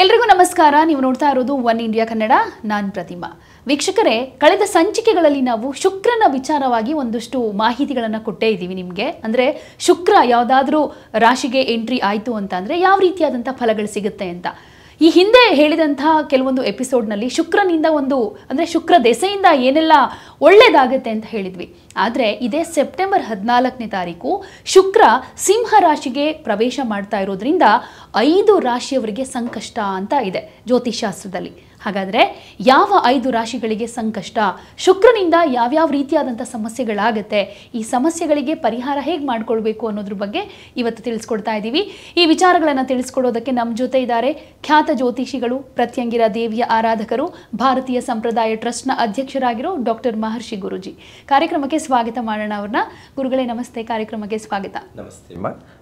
ಎಲ್ರಿಗೂ ನಮಸ್ಕಾರ. ನೀವು ನೋಡ್ತಾ ಇರೋದು ಒನ್ ಇಂಡಿಯಾ ಕನ್ನಡ. ನಾನು ಪ್ರತಿಮಾ. ವೀಕ್ಷಕರೇ, ಕಳೆದ ಸಂಚಿಕೆಗಳಲ್ಲಿ ನಾವು ಶುಕ್ರನ ವಿಚಾರವಾಗಿ ಒಂದಷ್ಟು ಮಾಹಿತಿಗಳನ್ನು ಕೊಟ್ಟೇ ಇದ್ದೀವಿ ನಿಮಗೆ. ಅಂದರೆ ಶುಕ್ರ ಯಾವುದಾದ್ರೂ ರಾಶಿಗೆ ಎಂಟ್ರಿ ಆಯಿತು ಅಂತಂದರೆ ಯಾವ ರೀತಿಯಾದಂಥ ಫಲಗಳು ಸಿಗುತ್ತೆ ಅಂತ ಈ ಹಿಂದೆ ಹೇಳಿದಂತಹ ಕೆಲವೊಂದು ಎಪಿಸೋಡ್ನಲ್ಲಿ ಶುಕ್ರನಿಂದ ಅಂದರೆ ಶುಕ್ರ ದೆಸೆಯಿಂದ ಏನೆಲ್ಲ ಒಳ್ಳೆಯದಾಗುತ್ತೆ ಅಂತ ಹೇಳಿದ್ವಿ. ಆದರೆ ಇದೇ ಸೆಪ್ಟೆಂಬರ್ 14ನೇ ತಾರೀಕು ಶುಕ್ರ ಸಿಂಹ ರಾಶಿಗೆ ಪ್ರವೇಶ ಮಾಡ್ತಾ ಇರೋದ್ರಿಂದ 5 ರಾಶಿಯವರಿಗೆ ಸಂಕಷ್ಟ ಅಂತ ಇದೆ ಜ್ಯೋತಿಷಾಸ್ತ್ರದಲ್ಲಿ. ಹಾಗಾದರೆ ಯಾವ 5 ರಾಶಿಗಳಿಗೆ ಸಂಕಷ್ಟ, ಶುಕ್ರನಿಂದ ಯಾವ್ಯಾವ ರೀತಿಯಾದಂಥ ಸಮಸ್ಯೆಗಳಾಗುತ್ತೆ, ಈ ಸಮಸ್ಯೆಗಳಿಗೆ ಪರಿಹಾರ ಹೇಗೆ ಮಾಡ್ಕೊಳ್ಬೇಕು ಅನ್ನೋದ್ರ ಬಗ್ಗೆ ಇವತ್ತು ತಿಳಿಸ್ಕೊಡ್ತಾ ಇದ್ದೀವಿ. ಈ ವಿಚಾರಗಳನ್ನು ತಿಳಿಸ್ಕೊಡೋದಕ್ಕೆ ನಮ್ಮ ಜೊತೆ ಇದ್ದಾರೆ ಖ್ಯಾತ ಜ್ಯೋತಿಷಿಗಳು, ಪ್ರತ್ಯಂಗಿರ ದೇವಿಯ ಆರಾಧಕರು, ಭಾರತೀಯ ಸಂಪ್ರದಾಯ ಟ್ರಸ್ಟ್ನ ಅಧ್ಯಕ್ಷರಾಗಿರೋ ಡಾಕ್ಟರ್ ಮಹರ್ಷಿ ಗುರೂಜಿ. ಕಾರ್ಯಕ್ರಮಕ್ಕೆ ಸ್ವಾಗತ ಮಾಡೋಣ ಅವ್ರನ್ನ. ಗುರುಗಳೇ ನಮಸ್ತೆ, ಕಾರ್ಯಕ್ರಮಕ್ಕೆ ಸ್ವಾಗತ. ನಮಸ್ತೆ.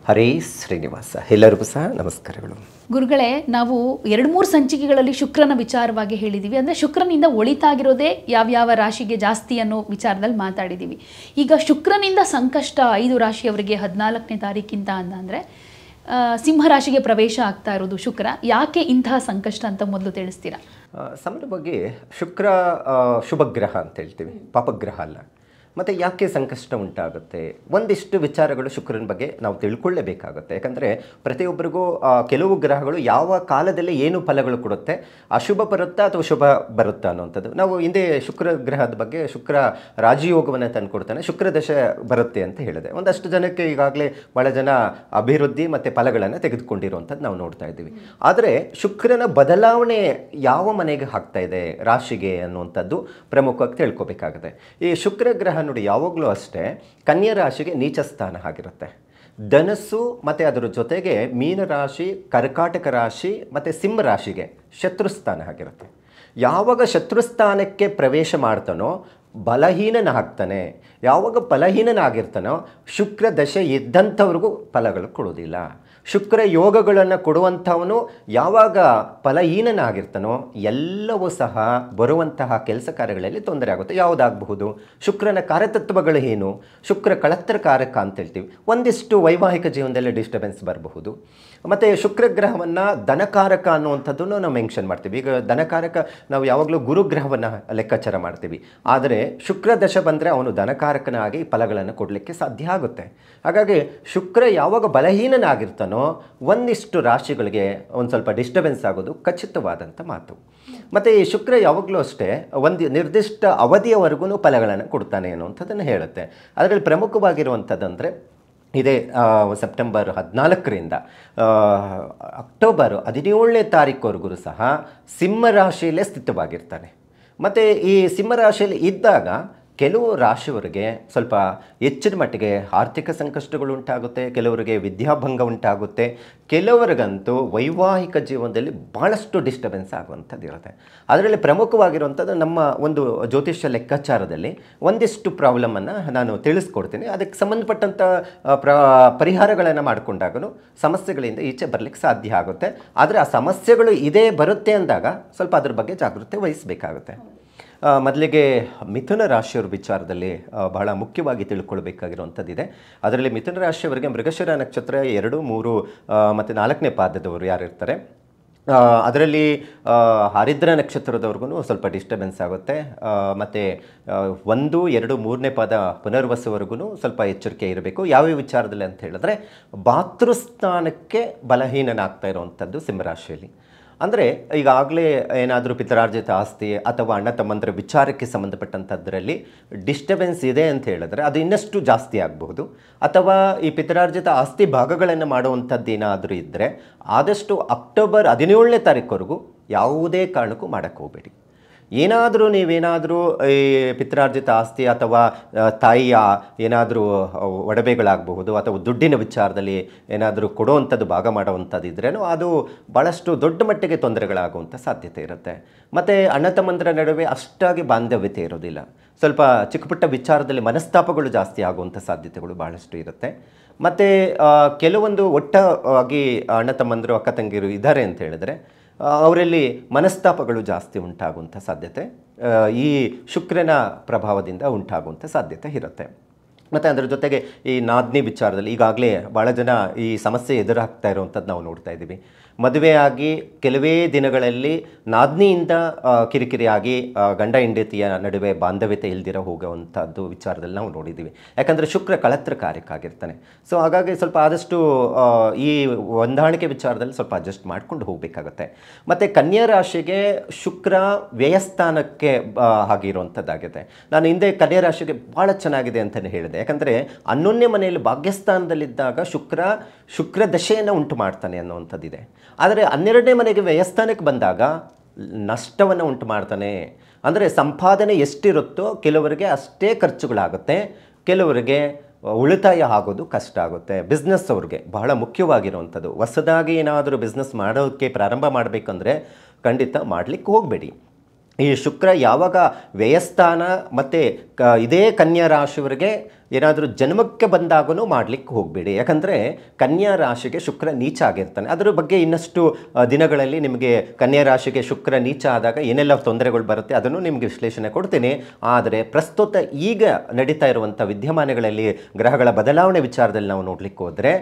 ಹರೇ ಶ್ರೀನಿವಾಸ. ಎಲ್ಲರಿಗೂ ಸಹ ನಮಸ್ಕಾರಗಳು. ಗುರುಗಳೇ, ನಾವು 2-3 ಸಂಚಿಕೆಗಳಲ್ಲಿ ಶುಕ್ರನ ವಿಚಾರವಾಗಿ ಹೇಳಿದ್ದೀವಿ. ಅಂದರೆ ಶುಕ್ರನಿಂದ ಒಳಿತಾಗಿರೋದೇ ಯಾವ್ಯಾವ ರಾಶಿಗೆ ಜಾಸ್ತಿ ಅನ್ನೋ ವಿಚಾರದಲ್ಲಿ ಮಾತಾಡಿದ್ದೀವಿ. ಈಗ ಶುಕ್ರನಿಂದ ಸಂಕಷ್ಟ 5 ರಾಶಿಯವರಿಗೆ 14ನೇ ತಾರೀಕಿಂದ ಅಂದರೆ ಸಿಂಹರಾಶಿಗೆ ಪ್ರವೇಶ ಆಗ್ತಾ ಇರೋದು ಶುಕ್ರ. ಯಾಕೆ ಇಂತಹ ಸಂಕಷ್ಟ ಅಂತ ಮೊದಲು ತಿಳಿಸ್ತೀರಾ? ಸಾಮಾನ್ಯವಾಗಿ ಶುಕ್ರ ಶುಭಗ್ರಹ ಅಂತ ಹೇಳ್ತೀವಿ, ಪಾಪಗ್ರಹ ಅಲ್ಲ. ಮತ್ತು ಯಾಕೆ ಸಂಕಷ್ಟ ಉಂಟಾಗುತ್ತೆ, ಒಂದಿಷ್ಟು ವಿಚಾರಗಳು ಶುಕ್ರನ ಬಗ್ಗೆ ನಾವು ತಿಳ್ಕೊಳ್ಳೇಬೇಕಾಗುತ್ತೆ. ಯಾಕಂದರೆ ಪ್ರತಿಯೊಬ್ಬರಿಗೂ ಕೆಲವು ಗ್ರಹಗಳು ಯಾವ ಕಾಲದಲ್ಲಿ ಏನು ಫಲಗಳು ಕೊಡುತ್ತೆ, ಅಶುಭ ಬರುತ್ತಾ ಅಥವಾ ಶುಭ ಬರುತ್ತಾ ಅನ್ನೋಂಥದ್ದು. ನಾವು ಹಿಂದೆ ಶುಕ್ರ ಗ್ರಹದ ಬಗ್ಗೆ ಶುಕ್ರ ರಾಜಯೋಗವನ್ನು ತಂದುಕೊಡ್ತಾನೆ, ಶುಕ್ರ ದಶೆ ಬರುತ್ತೆ ಅಂತ ಹೇಳಿದೆ. ಒಂದಷ್ಟು ಜನಕ್ಕೆ ಈಗಾಗಲೇ ಭಾಳ ಜನ ಅಭಿವೃದ್ಧಿ ಮತ್ತು ಫಲಗಳನ್ನು ತೆಗೆದುಕೊಂಡಿರುವಂಥದ್ದು ನಾವು ನೋಡ್ತಾ ಇದ್ದೀವಿ. ಆದರೆ ಶುಕ್ರನ ಬದಲಾವಣೆ ಯಾವ ಮನೆಗೆ ಆಗ್ತಾ ಇದೆ, ರಾಶಿಗೆ ಅನ್ನುವಂಥದ್ದು ಪ್ರಮುಖವಾಗಿ ತಿಳ್ಕೊಬೇಕಾಗುತ್ತೆ. ಈ ಶುಕ್ರ ಗ್ರಹ ನೋಡಿ ಯಾವಾಗಲೂ ಅಷ್ಟೇ ಕನ್ಯಾ ರಾಶಿಗೆ ನೀಚ ಸ್ಥಾನ ಆಗಿರುತ್ತೆ. ಧನಸ್ಸು ಮತ್ತು ಅದರ ಜೊತೆಗೆ ಮೀನರಾಶಿ, ಕರ್ಕಾಟಕ ರಾಶಿ ಮತ್ತು ಸಿಂಹ ರಾಶಿಗೆ ಶತ್ರುಸ್ಥಾನ ಆಗಿರುತ್ತೆ. ಯಾವಾಗ ಶತ್ರುಸ್ಥಾನಕ್ಕೆ ಪ್ರವೇಶ ಮಾಡ್ತಾನೋ ಬಲಹೀನನಾಗ್ತಾನೆ. ಯಾವಾಗ ಬಲಹೀನನಾಗಿರ್ತಾನೋ ಶುಕ್ರ ದಶೆ ಇದ್ದಂಥವ್ರಿಗೂ ಫಲಗಳು ಕೊಡೋದಿಲ್ಲ. ಶುಕ್ರ ಯೋಗಗಳನ್ನು ಕೊಡುವಂಥವನು ಯಾವಾಗ ಫಲಹೀನನಾಗಿರ್ತಾನೋ ಎಲ್ಲವೂ ಸಹ ಬರುವಂತಹ ಕೆಲಸ ಕಾರ್ಯಗಳಲ್ಲಿ ತೊಂದರೆ ಆಗುತ್ತೆ. ಯಾವುದಾಗಬಹುದು, ಶುಕ್ರನ ಕಾರ್ಯತತ್ವಗಳು ಏನು, ಶುಕ್ರ ಕಳತ್ರ ಕಾರಕ ಅಂತ ಹೇಳ್ತೀವಿ. ಒಂದಿಷ್ಟು ವೈವಾಹಿಕ ಜೀವನದಲ್ಲಿ ಡಿಸ್ಟರ್ಬೆನ್ಸ್ ಬರಬಹುದು. ಮತ್ತು ಶುಕ್ರ ಗ್ರಹವನ್ನು ಧನಕಾರಕ ಅನ್ನುವಂಥದ್ದನ್ನು ನಾವು ಮೆನ್ಷನ್ ಮಾಡ್ತೀವಿ. ಈಗ ಧನಕಾರಕ ನಾವು ಯಾವಾಗಲೂ ಗುರುಗ್ರಹವನ್ನು ಲೆಕ್ಕಾಚಾರ ಮಾಡ್ತೀವಿ. ಆದರೆ ಶುಕ್ರ ದಶ ಬಂದರೆ ಅವನು ಧನಕಾರಕನಾಗಿ ಫಲಗಳನ್ನು ಕೊಡಲಿಕ್ಕೆ ಸಾಧ್ಯ ಆಗುತ್ತೆ. ಹಾಗಾಗಿ ಶುಕ್ರ ಯಾವಾಗ ಬಲಹೀನನಾಗಿರ್ತಾನೋ ಒಂದಿಷ್ಟು ರಾಶಿಗಳಿಗೆ ಒಂದು ಸ್ವಲ್ಪ ಡಿಸ್ಟರ್ಬೆನ್ಸ್ ಆಗೋದು ಖಚಿತವಾದಂಥ ಮಾತು. ಮತ್ತು ಈ ಶುಕ್ರ ಯಾವಾಗಲೂ ಅಷ್ಟೇ ಒಂದು ನಿರ್ದಿಷ್ಟ ಅವಧಿಯವರೆಗೂ ಫಲಗಳನ್ನು ಕೊಡ್ತಾನೆ ಅನ್ನುವಂಥದ್ದನ್ನು ಹೇಳುತ್ತೆ. ಅದರಲ್ಲಿ ಪ್ರಮುಖವಾಗಿರುವಂಥದ್ದಂದರೆ ಇದೇ ಸೆಪ್ಟೆಂಬರ್ 14ರಿಂದ ಅಕ್ಟೋಬರ್ 17ನೇ ತಾರೀಕುವರೆಗೂ ಸಹ ಸಿಂಹರಾಶಿಯಲ್ಲೇ ಸ್ಥಿತವಾಗಿರ್ತಾನೆ. ಮತ್ತು ಈ ಸಿಂಹರಾಶಿಯಲ್ಲಿ ಇದ್ದಾಗ ಕೆಲವು ರಾಶಿಯವರಿಗೆ ಸ್ವಲ್ಪ ಹೆಚ್ಚಿನ ಮಟ್ಟಿಗೆ ಆರ್ಥಿಕ ಸಂಕಷ್ಟಗಳು ಉಂಟಾಗುತ್ತೆ, ಕೆಲವರಿಗೆ ವಿದ್ಯಾಭಂಗ ಉಂಟಾಗುತ್ತೆ, ಕೆಲವರಿಗಂತೂ ವೈವಾಹಿಕ ಜೀವನದಲ್ಲಿ ಭಾಳಷ್ಟು ಡಿಸ್ಟರ್ಬೆನ್ಸ್ ಆಗುವಂಥದ್ದು ಇರುತ್ತೆ. ಅದರಲ್ಲಿ ಪ್ರಮುಖವಾಗಿರುವಂಥದ್ದು ನಮ್ಮ ಒಂದು ಜ್ಯೋತಿಷ್ಯ ಲೆಕ್ಕಾಚಾರದಲ್ಲಿ ಒಂದಿಷ್ಟು ಪ್ರಾಬ್ಲಮನ್ನು ನಾನು ತಿಳಿಸ್ಕೊಡ್ತೀನಿ. ಅದಕ್ಕೆ ಸಂಬಂಧಪಟ್ಟಂಥ ಪರಿಹಾರಗಳನ್ನು ಮಾಡಿಕೊಂಡಾಗೂ ಸಮಸ್ಯೆಗಳಿಂದ ಈಚೆ ಬರಲಿಕ್ಕೆ ಸಾಧ್ಯ ಆಗುತ್ತೆ. ಆದರೆ ಆ ಸಮಸ್ಯೆಗಳು ಇದೇ ಬರುತ್ತೆ ಅಂದಾಗ ಸ್ವಲ್ಪ ಅದ್ರ ಬಗ್ಗೆ ಜಾಗೃತಿ ವಹಿಸಬೇಕಾಗುತ್ತೆ. ಮೊದಲಿಗೆ ಮಿಥುನ ರಾಶಿಯವರ ವಿಚಾರದಲ್ಲಿ ಬಹಳ ಮುಖ್ಯವಾಗಿ ತಿಳ್ಕೊಳ್ಬೇಕಾಗಿರುವಂಥದ್ದಿದೆ. ಅದರಲ್ಲಿ ಮಿಥುನ ರಾಶಿಯವರಿಗೆ ಮೃಗಶಿರ ನಕ್ಷತ್ರ 2, 3 ಮತ್ತು 4ನೇ ಪಾದದವರು ಯಾರಿರ್ತಾರೆ, ಅದರಲ್ಲಿ ಹರಿದ್ರ ನಕ್ಷತ್ರದವ್ರಿಗೂ ಸ್ವಲ್ಪ ಡಿಸ್ಟರ್ಬೆನ್ಸ್ ಆಗುತ್ತೆ. ಮತ್ತು 1, 2, 3ನೇ ಪಾದ ಪುನರ್ವಸುವರೆಗೂ ಸ್ವಲ್ಪ ಎಚ್ಚರಿಕೆ ಇರಬೇಕು. ಯಾವ ವಿಚಾರದಲ್ಲಿ ಅಂತ ಹೇಳಿದ್ರೆ ಭಾತೃಸ್ಥಾನಕ್ಕೆ ಬಲಹೀನನಾಗ್ತಾ ಇರುವಂಥದ್ದು ಸಿಂಹರಾಶಿಯಲ್ಲಿ. ಅಂದರೆ ಈಗಾಗಲೇ ಏನಾದರೂ ಪಿತರಾರ್ಜಿತ ಆಸ್ತಿ ಅಥವಾ ಅಣ್ಣ ತಮ್ಮಂದರ ವಿಚಾರಕ್ಕೆ ಸಂಬಂಧಪಟ್ಟಂಥದ್ರಲ್ಲಿ ಡಿಸ್ಟರ್ಬೆನ್ಸ್ ಇದೆ ಅಂತ ಹೇಳಿದ್ರೆ ಅದು ಇನ್ನಷ್ಟು ಜಾಸ್ತಿ ಆಗಬಹುದು. ಅಥವಾ ಈ ಪಿತರಾರ್ಜಿತ ಆಸ್ತಿ ಭಾಗಗಳನ್ನು ಮಾಡುವಂಥದ್ದು ಏನಾದರೂ ಇದ್ದರೆ ಆದಷ್ಟು ಅಕ್ಟೋಬರ್ 17ನೇ ತಾರೀಕುವರೆಗೂ ಯಾವುದೇ ಕಾರಣಕ್ಕೂ ಮಾಡೋಕ್ಕೆ ಹೋಗಬೇಡಿ. ನೀವೇನಾದರೂ ಈ ಪಿತರಾರ್ಜಿತ ಆಸ್ತಿ ಅಥವಾ ತಾಯಿಯ ಏನಾದರೂ ಒಡವೆಗಳಾಗಬಹುದು ಅಥವಾ ದುಡ್ಡಿನ ವಿಚಾರದಲ್ಲಿ ಏನಾದರೂ ಕೊಡುವಂಥದ್ದು ಭಾಗ ಮಾಡುವಂಥದ್ದು ಇದ್ರೇನೋ ಅದು ಭಾಳಷ್ಟು ದೊಡ್ಡ ಮಟ್ಟಿಗೆ ತೊಂದರೆಗಳಾಗುವಂಥ ಸಾಧ್ಯತೆ ಇರುತ್ತೆ. ಮತ್ತು ಅಣ್ಣ ತಮ್ಮಂದರ ನಡುವೆ ಅಷ್ಟಾಗಿ ಬಾಂಧವ್ಯತೆ ಇರೋದಿಲ್ಲ. ಸ್ವಲ್ಪ ಚಿಕ್ಕ ಪುಟ್ಟ ವಿಚಾರದಲ್ಲಿ ಮನಸ್ತಾಪಗಳು ಜಾಸ್ತಿ ಆಗುವಂಥ ಸಾಧ್ಯತೆಗಳು ಭಾಳಷ್ಟು ಇರುತ್ತೆ. ಮತ್ತು ಕೆಲವೊಂದು ಒಟ್ಟಾಗಿ ಅಣ್ಣ ತಮ್ಮಂದರು ಅಕ್ಕ ತಂಗಿರು ಇದ್ದಾರೆ ಅಂತ ಹೇಳಿದ್ರೆ ಅವರಲ್ಲಿ ಮನಸ್ತಾಪಗಳು ಜಾಸ್ತಿ ಉಂಟಾಗುವಂಥ ಸಾಧ್ಯತೆ ಈ ಶುಕ್ರನ ಪ್ರಭಾವದಿಂದ ಉಂಟಾಗುವಂಥ ಸಾಧ್ಯತೆ ಇರುತ್ತೆ. ಮತ್ತು ಅದರ ಜೊತೆಗೆ ಈ ನಾದ್ನಿ ವಿಚಾರದಲ್ಲಿ ಈಗಾಗಲೇ ಭಾಳ ಜನ ಈ ಸಮಸ್ಯೆ ಎದುರಾಗ್ತಾ ಇರುವಂಥದ್ದು ನಾವು ನೋಡ್ತಾ ಇದ್ದೀವಿ. ಮದುವೆಯಾಗಿ ಕೆಲವೇ ದಿನಗಳಲ್ಲಿ ನಾದ್ನಿಯಿಂದ ಕಿರಿಕಿರಿಯಾಗಿ ಗಂಡ ಹೆಂಡತಿಯ ನಡುವೆ ಬಾಂಧವ್ಯತೆ ಇಲ್ದಿರ ಹೋಗುವಂಥದ್ದು ವಿಚಾರದಲ್ಲಿ ನಾವು ನೋಡಿದ್ದೀವಿ. ಯಾಕಂದರೆ ಶುಕ್ರ ಕಳತ್ರಕಾರಕ್ಕಾಗಿರ್ತಾನೆ. ಸೊ ಹಾಗಾಗಿ ಸ್ವಲ್ಪ ಆದಷ್ಟು ಈ ಹೊಂದಾಣಿಕೆ ವಿಚಾರದಲ್ಲಿ ಸ್ವಲ್ಪ ಅಡ್ಜಸ್ಟ್ ಮಾಡ್ಕೊಂಡು ಹೋಗಬೇಕಾಗತ್ತೆ. ಮತ್ತು ಕನ್ಯಾ ರಾಶಿಗೆ ಶುಕ್ರ ವ್ಯಯಸ್ಥಾನಕ್ಕೆ ಆಗಿರುವಂಥದ್ದಾಗಿದೆ. ನಾನು ಹಿಂದೆ ಕನ್ಯಾ ರಾಶಿಗೆ ಭಾಳ ಚೆನ್ನಾಗಿದೆ ಅಂತಲೇ ಹೇಳಿದೆ. ಯಾಕಂದರೆ 11ನೇ ಮನೆಯಲ್ಲಿ ಭಾಗ್ಯಸ್ಥಾನದಲ್ಲಿದ್ದಾಗ ಶುಕ್ರ ದಶೆಯನ್ನು ಉಂಟು ಮಾಡ್ತಾನೆ ಅನ್ನುವಂಥದ್ದಿದೆ. ಆದರೆ 12ನೇ ಮನೆಗೆ ವ್ಯಯಸ್ಥಾನಕ್ಕೆ ಬಂದಾಗ ನಷ್ಟವನ್ನು ಉಂಟು ಮಾಡ್ತಾನೆ. ಅಂದರೆ ಸಂಪಾದನೆ ಎಷ್ಟಿರುತ್ತೋ ಕೆಲವರಿಗೆ ಅಷ್ಟೇ ಖರ್ಚುಗಳಾಗುತ್ತೆ, ಕೆಲವರಿಗೆ ಉಳಿತಾಯ ಆಗೋದು ಕಷ್ಟ ಆಗುತ್ತೆ. ಬಿಸ್ನೆಸ್ ಅವ್ರಿಗೆ ಬಹಳ ಮುಖ್ಯವಾಗಿರುವಂಥದ್ದು. ಹೊಸದಾಗಿ ಏನಾದರೂ ಬಿಸ್ನೆಸ್ ಮಾಡೋಕ್ಕೆ ಪ್ರಾರಂಭ ಮಾಡಬೇಕಂದ್ರೆ ಖಂಡಿತ ಮಾಡಲಿಕ್ಕೆ ಹೋಗಬೇಡಿ. ಈ ಶುಕ್ರ ಯಾವಾಗ ವ್ಯಯಸ್ಥಾನ ಮತ್ತು ಇದೇ ಕನ್ಯಾ ರಾಶಿಯವರಿಗೆ ಏನಾದರೂ ಜನ್ಮಕ್ಕೆ ಬಂದಾಗೂ ಮಾಡಲಿಕ್ಕೆ ಹೋಗಬೇಡಿ. ಯಾಕಂದರೆ ಕನ್ಯಾ ರಾಶಿಗೆ ಶುಕ್ರ ನೀಚ ಆಗಿರ್ತಾನೆ. ಅದರ ಬಗ್ಗೆ ಇನ್ನಷ್ಟು ದಿನಗಳಲ್ಲಿ ನಿಮಗೆ ಕನ್ಯಾ ರಾಶಿಗೆ ಶುಕ್ರ ನೀಚ ಆದಾಗ ಏನೆಲ್ಲ ತೊಂದರೆಗಳು ಬರುತ್ತೆ ಅದನ್ನು ನಿಮಗೆ ವಿಶ್ಲೇಷಣೆ ಕೊಡ್ತೀನಿ. ಆದರೆ ಪ್ರಸ್ತುತ ಈಗ ನಡೀತಾ ಇರುವಂಥ ವಿದ್ಯಮಾನಗಳಲ್ಲಿ ಗ್ರಹಗಳ ಬದಲಾವಣೆ ವಿಚಾರದಲ್ಲಿ ನಾವು ನೋಡಲಿಕ್ಕೆ ಹೋದರೆ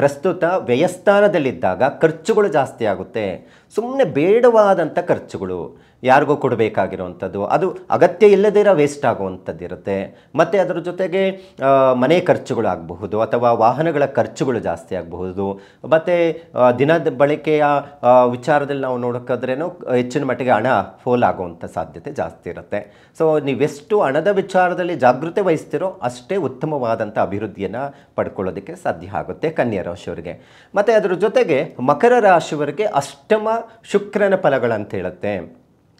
ಪ್ರಸ್ತುತ ವ್ಯಯಸ್ಥಾನದಲ್ಲಿದ್ದಾಗ ಖರ್ಚುಗಳು ಜಾಸ್ತಿ ಆಗುತ್ತೆ. ಸುಮ್ಮನೆ ಬೇಡವಾದಂಥ ಖರ್ಚುಗಳು ಯಾರಿಗೂ ಕೊಡಬೇಕಾಗಿರುವಂಥದ್ದು, ಅದು ಅಗತ್ಯ ಇಲ್ಲದಿರೋ ವೇಸ್ಟ್ ಆಗುವಂಥದ್ದು ಇರುತ್ತೆ. ಮತ್ತು ಅದರ ಜೊತೆಗೆ ಮನೆ ಖರ್ಚುಗಳು ಆಗಬಹುದು ಅಥವಾ ವಾಹನಗಳ ಖರ್ಚುಗಳು ಜಾಸ್ತಿ ಆಗಬಹುದು. ಮತ್ತು ದಿನದ ಬಳಕೆಯ ವಿಚಾರದಲ್ಲಿ ನಾವು ನೋಡೋಕ್ಕಾದ್ರೇನು ಹೆಚ್ಚಿನ ಮಟ್ಟಿಗೆ ಹಣ ಫೋಲ್ ಆಗುವಂಥ ಸಾಧ್ಯತೆ ಜಾಸ್ತಿ ಇರುತ್ತೆ. ಸೊ ನೀವೆಷ್ಟು ಹಣದ ವಿಚಾರದಲ್ಲಿ ಜಾಗೃತೆ ವಹಿಸ್ತೀರೋ ಅಷ್ಟೇ ಉತ್ತಮವಾದಂಥ ಅಭಿವೃದ್ಧಿಯನ್ನು ಪಡ್ಕೊಳ್ಳೋದಕ್ಕೆ ಸಾಧ್ಯ ಆಗುತ್ತೆ ಕನ್ಯಾ ರಾಶಿಯವರಿಗೆ. ಮತ್ತು ಅದರ ಜೊತೆಗೆ ಮಕರ ರಾಶಿಯವರಿಗೆ ಅಷ್ಟಮ ಶುಕ್ರನ ಫಲಗಳಂತ ಹೇಳುತ್ತೆ.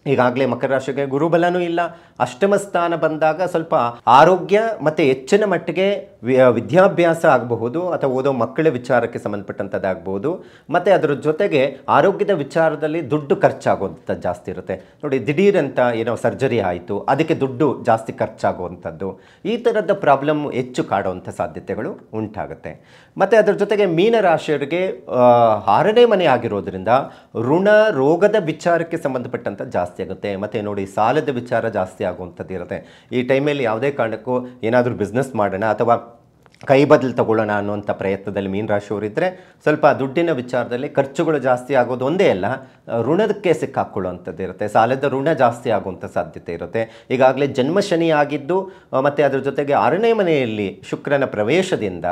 ಈಗಾಗಲೇ ಮಕರ ರಾಶಿಗೆ ಗುರುಬಲನೂ ಇಲ್ಲ. ಅಷ್ಟಮ ಸ್ಥಾನ ಬಂದಾಗ ಸ್ವಲ್ಪ ಆರೋಗ್ಯ ಮತ್ತು ಹೆಚ್ಚಿನ ಮಟ್ಟಿಗೆ ವಿದ್ಯಾಭ್ಯಾಸ ಆಗಬಹುದು ಅಥವಾ ಓದೋ ಮಕ್ಕಳ ವಿಚಾರಕ್ಕೆ ಸಂಬಂಧಪಟ್ಟಂಥದ್ದಾಗಬಹುದು. ಮತ್ತು ಅದರ ಜೊತೆಗೆ ಆರೋಗ್ಯದ ವಿಚಾರದಲ್ಲಿ ದುಡ್ಡು ಖರ್ಚಾಗುವಂಥದ್ದು ಜಾಸ್ತಿ ಇರುತ್ತೆ. ನೋಡಿ, ದಿಢೀರಂತ ಏನೋ ಸರ್ಜರಿ ಆಯಿತು, ಅದಕ್ಕೆ ದುಡ್ಡು ಜಾಸ್ತಿ ಖರ್ಚಾಗುವಂಥದ್ದು, ಈ ಥರದ ಪ್ರಾಬ್ಲಮ್ ಹೆಚ್ಚು ಕಾಡುವಂಥ ಸಾಧ್ಯತೆಗಳು ಉಂಟಾಗುತ್ತೆ. ಮತ್ತು ಅದರ ಜೊತೆಗೆ ಮೀನರಾಶಿಯವರಿಗೆ 6ನೇ ಮನೆ ಆಗಿರೋದ್ರಿಂದ ಋಣ ರೋಗದ ವಿಚಾರಕ್ಕೆ ಸಂಬಂಧಪಟ್ಟಂಥ ಜಾಸ್ತಿ ಆಗುತ್ತೆ. ಮತ್ತು ನೋಡಿ, ಸಾಲದ ವಿಚಾರ ಜಾಸ್ತಿ ಆಗುವಂಥದ್ದು ಇರುತ್ತೆ. ಈ ಟೈಮಲ್ಲಿ ಯಾವುದೇ ಕಾರಣಕ್ಕೂ ಏನಾದರೂ ಬಿಸ್ನೆಸ್ ಮಾಡೋಣ ಅಥವಾ ಕೈ ಬದಲು ತಗೊಳ್ಳೋಣ ಅನ್ನುವಂಥ ಪ್ರಯತ್ನದಲ್ಲಿ ಮೀನರಾಶಿಯವರಿದ್ದರೆ ಸ್ವಲ್ಪ ದುಡ್ಡಿನ ವಿಚಾರದಲ್ಲಿ ಖರ್ಚುಗಳು ಜಾಸ್ತಿ ಆಗೋದು ಒಂದೇ ಅಲ್ಲ, ಋಣದಕ್ಕೆ ಸಿಕ್ಕಾಕೊಳ್ಳುವಂಥದ್ದು ಇರುತ್ತೆ. ಸಾಲದ ಋಣ ಜಾಸ್ತಿ ಆಗುವಂಥ ಸಾಧ್ಯತೆ ಇರುತ್ತೆ. ಈಗಾಗಲೇ ಜನ್ಮ ಶನಿ ಆಗಿದ್ದು ಮತ್ತು ಅದರ ಜೊತೆಗೆ 6ನೇ ಮನೆಯಲ್ಲಿ ಶುಕ್ರನ ಪ್ರವೇಶದಿಂದ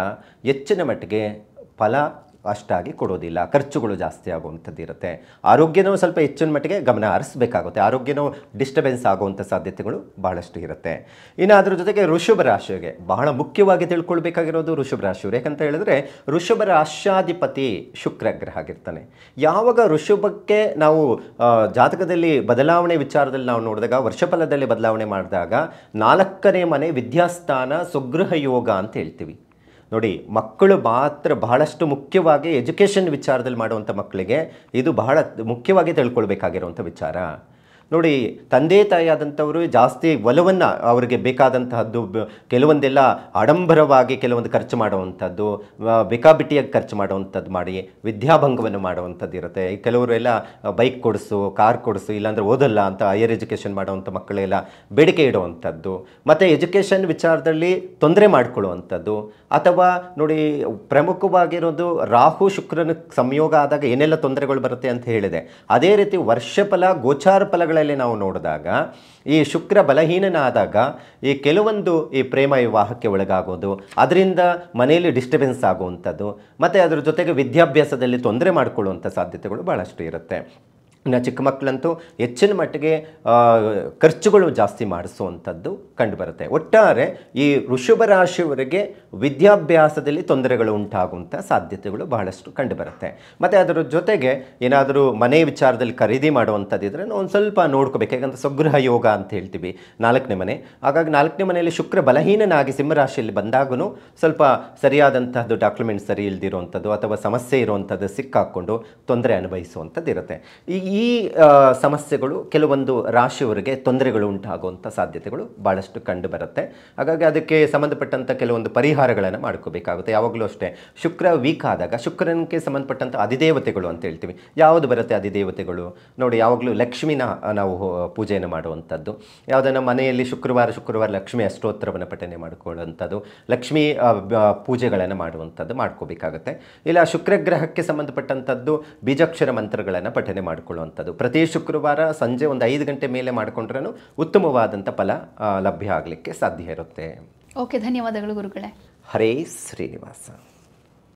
ಹೆಚ್ಚಿನ ಮಟ್ಟಿಗೆ ಫಲ ಅಷ್ಟಾಗಿ ಕೊಡೋದಿಲ್ಲ, ಖರ್ಚುಗಳು ಜಾಸ್ತಿ ಆಗುವಂಥದ್ದು ಇರುತ್ತೆ. ಆರೋಗ್ಯನೂ ಸ್ವಲ್ಪ ಹೆಚ್ಚಿನ ಮಟ್ಟಿಗೆ ಗಮನ ಹರಿಸಬೇಕಾಗುತ್ತೆ. ಆರೋಗ್ಯನೂ ಡಿಸ್ಟರ್ಬೆನ್ಸ್ ಆಗುವಂಥ ಸಾಧ್ಯತೆಗಳು ಬಹಳಷ್ಟು ಇರುತ್ತೆ. ಇನ್ನು ಅದರ ಜೊತೆಗೆ ವೃಷಭ ರಾಶಿಗೆ ಬಹಳ ಮುಖ್ಯವಾಗಿ ತಿಳ್ಕೊಳ್ಬೇಕಾಗಿರೋದು ವೃಷಭ ರಾಶಿಯವರು. ಯಾಕಂತ ಹೇಳಿದ್ರೆ ವೃಷಭ ರಾಶ್ಯಾಧಿಪತಿ ಶುಕ್ರ ಗ್ರಹ ಆಗಿರ್ತಾನೆ. ಯಾವಾಗ ವೃಷಭಕ್ಕೆ ನಾವು ಜಾತಕದಲ್ಲಿ ಬದಲಾವಣೆ ವಿಚಾರದಲ್ಲಿ ನಾವು ನೋಡಿದಾಗ ವರ್ಷಫಲದಲ್ಲಿ ಬದಲಾವಣೆ ಮಾಡಿದಾಗ 4ನೇ ಮನೆ ವಿದ್ಯಾಸ್ಥಾನ ಸ್ವಗೃಹ ಯೋಗ ಅಂತ ಹೇಳ್ತೀವಿ. ನೋಡಿ, ಮಕ್ಕಳು ಮಾತ್ರ ಬಹಳಷ್ಟು ಮುಖ್ಯವಾಗಿ ಎಜುಕೇಷನ್ ವಿಚಾರದಲ್ಲಿ ಮಾಡುವಂಥ ಮಕ್ಕಳಿಗೆ ಇದು ಬಹಳ ಮುಖ್ಯವಾಗಿ ತಿಳ್ಕೊಳ್ಬೇಕಾಗಿರುವಂಥ ವಿಚಾರ. ನೋಡಿ, ತಂದೆ ತಾಯಿಯಾದಂಥವರು ಜಾಸ್ತಿ ಒಲವನ್ನು ಅವರಿಗೆ ಬೇಕಾದಂತಹದ್ದು ಕೆಲವೊಂದೆಲ್ಲ ಆಡಂಬರವಾಗಿ ಕೆಲವೊಂದು ಖರ್ಚು ಮಾಡುವಂಥದ್ದು, ಬೇಕಾಬಿಟ್ಟಿಯಾಗಿ ಖರ್ಚು ಮಾಡುವಂಥದ್ದು ಮಾಡಿ ವಿದ್ಯಾಭಂಗವನ್ನು ಮಾಡುವಂಥದ್ದು ಇರುತ್ತೆ. ಕೆಲವರು ಎಲ್ಲ ಬೈಕ್ ಕೊಡಿಸು, ಕಾರ್ ಕೊಡಿಸು, ಇಲ್ಲಾಂದರೆ ಓದಲ್ಲ ಅಂತ ಹೈಯರ್ ಎಜುಕೇಷನ್ ಮಾಡುವಂಥ ಮಕ್ಕಳೆಲ್ಲ ಬೇಡಿಕೆ ಇಡುವಂಥದ್ದು, ಮತ್ತು ಎಜುಕೇಷನ್ ವಿಚಾರದಲ್ಲಿ ತೊಂದರೆ ಮಾಡಿಕೊಳ್ಳುವಂಥದ್ದು. ಅಥವಾ ನೋಡಿ, ಪ್ರಮುಖವಾಗಿರೋದು ರಾಹು ಶುಕ್ರನ ಸಂಯೋಗ ಆದಾಗ ಏನೆಲ್ಲ ತೊಂದರೆಗಳು ಬರುತ್ತೆ ಅಂತ ಹೇಳಿದೆ. ಅದೇ ರೀತಿ ವರ್ಷಫಲ ಗೋಚಾರ ಫಲಗಳ ನಾವು ನೋಡಿದಾಗ ಈ ಶುಕ್ರ ಬಲಹೀನನಾದಾಗ ಈ ಕೆಲವೊಂದು ಈ ಪ್ರೇಮ ವಿವಾಹಕ್ಕೆ ಒಳಗಾಗೋದು, ಅದರಿಂದ ಮನೆಯಲ್ಲಿ ಡಿಸ್ಟರ್ಬೆನ್ಸ್ ಆಗುವಂಥದ್ದು, ಮತ್ತು ಅದರ ಜೊತೆಗೆ ವಿದ್ಯಾಭ್ಯಾಸದಲ್ಲಿ ತೊಂದರೆ ಮಾಡಿಕೊಳ್ಳುವಂಥ ಸಾಧ್ಯತೆಗಳು ಭಾಳಷ್ಟು ಇರುತ್ತೆ. ಇನ್ನು ಚಿಕ್ಕ ಮಕ್ಕಳಂತೂ ಹೆಚ್ಚಿನ ಮಟ್ಟಿಗೆ ಖರ್ಚುಗಳು ಜಾಸ್ತಿ ಮಾಡಿಸುವಂಥದ್ದು ಕಂಡುಬರುತ್ತೆ. ಒಟ್ಟಾರೆ ಈ ವೃಷಭ ರಾಶಿಯವರಿಗೆ ವಿದ್ಯಾಭ್ಯಾಸದಲ್ಲಿ ತೊಂದರೆಗಳು ಉಂಟಾಗುವಂಥ ಸಾಧ್ಯತೆಗಳು ಬಹಳಷ್ಟು ಕಂಡುಬರುತ್ತೆ. ಮತ್ತು ಅದರ ಜೊತೆಗೆ ಏನಾದರೂ ಮನೆ ವಿಚಾರದಲ್ಲಿ ಖರೀದಿ ಮಾಡುವಂಥದ್ದಿದ್ರೆ ಒಂದು ಸ್ವಲ್ಪ ನೋಡ್ಕೋಬೇಕು. ಯಾಕಂದರೆ ಸ್ವಗೃಹ ಯೋಗ ಅಂತ ಹೇಳ್ತೀವಿ 4ನೇ ಮನೆ. ಹಾಗಾಗಿ 4ನೇ ಮನೆಯಲ್ಲಿ ಶುಕ್ರ ಬಲಹೀನನಾಗಿ ಸಿಂಹರಾಶಿಯಲ್ಲಿ ಬಂದಾಗೂ ಸ್ವಲ್ಪ ಸರಿಯಾದಂಥದ್ದು ಡಾಕ್ಯುಮೆಂಟ್ಸ್ ಸರಿ ಇಲ್ದಿರುವಂಥದ್ದು ಅಥವಾ ಸಮಸ್ಯೆ ಇರುವಂಥದ್ದು ಸಿಕ್ಕಾಕ್ಕೊಂಡು ತೊಂದರೆ ಅನುಭವಿಸುವಂಥದ್ದು ಇರುತ್ತೆ. ಈ ಸಮಸ್ಯೆಗಳು ಕೆಲವೊಂದು ರಾಶಿಯವರಿಗೆ ತೊಂದರೆಗಳು ಉಂಟಾಗುವಂಥ ಸಾಧ್ಯತೆಗಳು ಭಾಳಷ್ಟು ಕಂಡು ಬರುತ್ತೆ. ಹಾಗಾಗಿ ಅದಕ್ಕೆ ಸಂಬಂಧಪಟ್ಟಂಥ ಕೆಲವೊಂದು ಪರಿಹಾರಗಳನ್ನು ಮಾಡ್ಕೋಬೇಕಾಗುತ್ತೆ. ಯಾವಾಗಲೂ ಅಷ್ಟೇ ಶುಕ್ರ ವೀಕ್ ಆದಾಗ ಶುಕ್ರನಿಗೆ ಸಂಬಂಧಪಟ್ಟಂಥ ಅಧಿದೇವತೆಗಳು ಅಂತ ಹೇಳ್ತೀವಿ. ಯಾವುದು ಬರುತ್ತೆ ಅಧಿದೇವತೆಗಳು ನೋಡಿ, ಯಾವಾಗಲೂ ಲಕ್ಷ್ಮಿನ ನಾವು ಪೂಜೆಯನ್ನು ಮಾಡುವಂಥದ್ದು. ಯಾವುದನ್ನು ಮನೆಯಲ್ಲಿ ಶುಕ್ರವಾರ ಲಕ್ಷ್ಮಿ ಅಷ್ಟೋತ್ತರವನ್ನು ಪಠನೆ ಮಾಡ್ಕೊಳ್ಳುವಂಥದ್ದು, ಲಕ್ಷ್ಮೀ ಪೂಜೆಗಳನ್ನು ಮಾಡುವಂಥದ್ದು ಮಾಡ್ಕೋಬೇಕಾಗುತ್ತೆ. ಇಲ್ಲ ಶುಕ್ರಗ್ರಹಕ್ಕೆ ಸಂಬಂಧಪಟ್ಟಂಥದ್ದು ಬೀಜಾಕ್ಷರ ಮಂತ್ರಗಳನ್ನು ಪಠನೆ ಮಾಡಿಕೊಳ್ಳುವಂಥದ್ದು ಪ್ರತಿ ಶುಕ್ರವಾರ ಸಂಜೆ ಒಂದು 5 ಗಂಟೆ ಮೇಲೆ ಮಾಡಿಕೊಂಡ್ರೂ ಉತ್ತಮವಾದಂಥ ಫಲ ಲಭ್ಯ ಆಗಲಿಕ್ಕೆ ಸಾಧ್ಯ ಇರುತ್ತೆ. ಓಕೆ, ಧನ್ಯವಾದಗಳು ಗುರುಗಳೇ. ಹರೇ ಶ್ರೀನಿವಾಸ.